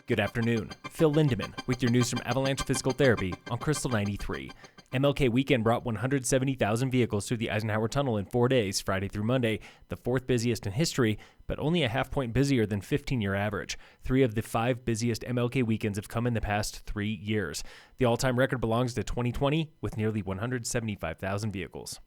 Good afternoon. Phil Lindeman with your news from Avalanche Physical Therapy on Krystal 93. MLK weekend brought 170,000 vehicles through the Eisenhower Tunnel in 4 days, Friday through Monday, the fourth busiest in history, but only a half point busier than 15-year average. 3 of the 5 busiest MLK weekends have come in the past 3 years. The all-time record belongs to 2020 with nearly 175,000 vehicles.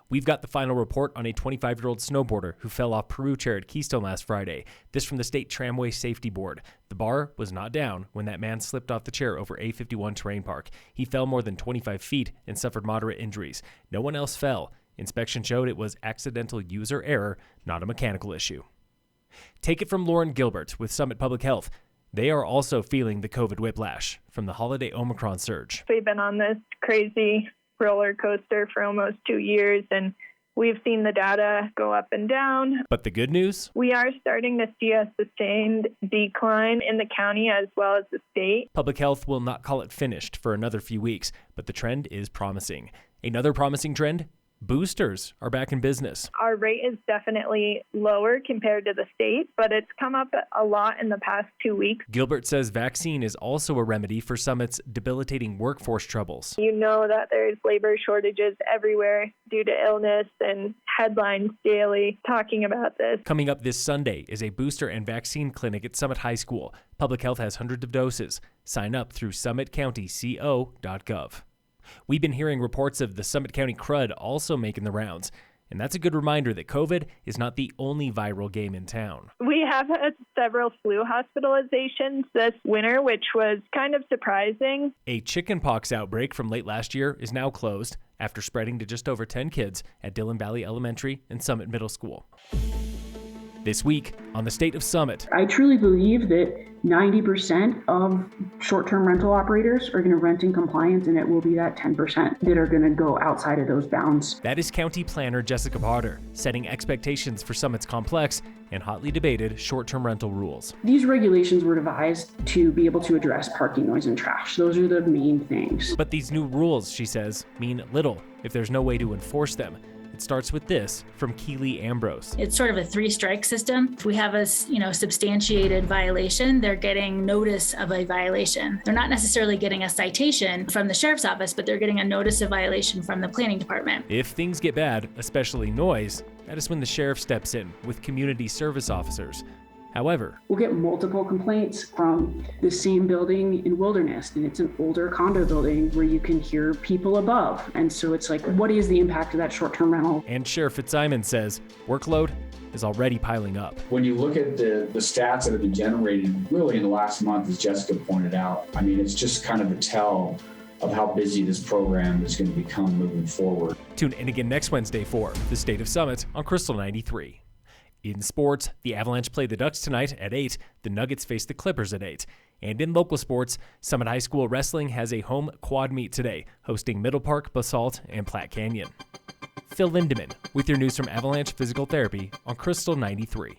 We've got the final report on a 25-year-old snowboarder who fell off Peru chair at Keystone last Friday. This from the State Tramway Safety Board. The bar was not down when that man slipped off the chair over A51 Terrain Park. He fell more than 25 feet and suffered moderate injuries. No one else fell. Inspection showed it was accidental user error, not a mechanical issue. Take it from Lauren Gilbert with Summit Public Health. They are also feeling the COVID whiplash from the holiday Omicron surge. We've been on this crazy roller coaster for almost 2 years, and we've seen the data go up and down. But the good news? We are starting to see a sustained decline in the county as well as the state. Public Health will not call it finished for another few weeks, but the trend is promising. Another promising trend? Boosters are back in business. Our rate is definitely lower compared to the state, but it's come up a lot in the past 2 weeks. Gilbert says vaccine is also a remedy for Summit's debilitating workforce troubles. You know that there's labor shortages everywhere due to illness, and headlines daily talking about this. Coming up this Sunday is a booster and vaccine clinic at Summit High School. Public Health has hundreds of doses. Sign up through summitcountyco.gov. We've been hearing reports of the Summit County crud also making the rounds, and that's a good reminder that COVID is not the only viral game in town. We have had several flu hospitalizations this winter, which was kind of surprising. A chickenpox outbreak from late last year is now closed after spreading to just over 10 kids at Dillon Valley Elementary and Summit Middle School. This week on the State of Summit. I truly believe that 90% of short-term rental operators are going to rent in compliance, and it will be that 10% that are going to go outside of those bounds. That is County Planner Jessica Potter, setting expectations for Summit's complex and hotly debated short-term rental rules. These regulations were devised to be able to address parking noise and trash. Those are the main things. But these new rules, she says, mean little if there's no way to enforce them. It starts with this from Keely Ambrose. It's sort of a 3-strike system. If we have a substantiated violation, they're getting notice of a violation. They're not necessarily getting a citation from the sheriff's office, but they're getting a notice of violation from the planning department. If things get bad, especially noise, that is when the sheriff steps in with community service officers. However, we'll get multiple complaints from the same building in Wilderness, and it's an older condo building where you can hear people above. And so it's like, what is the impact of that short-term rental? And Sheriff Fitzsimons says workload is already piling up. When you look at the stats that have been generated really in the last month, as Jessica pointed out, I mean, it's just kind of a tell of how busy this program is going to become moving forward. Tune in again next Wednesday for the State of Summit on Krystal 93. In sports, the Avalanche play the Ducks tonight at 8. The Nuggets face the Clippers at 8. And in local sports, Summit High School Wrestling has a home quad meet today, hosting Middle Park, Basalt, and Platte Canyon. Phil Lindeman with your news from Avalanche Physical Therapy on Krystal 93.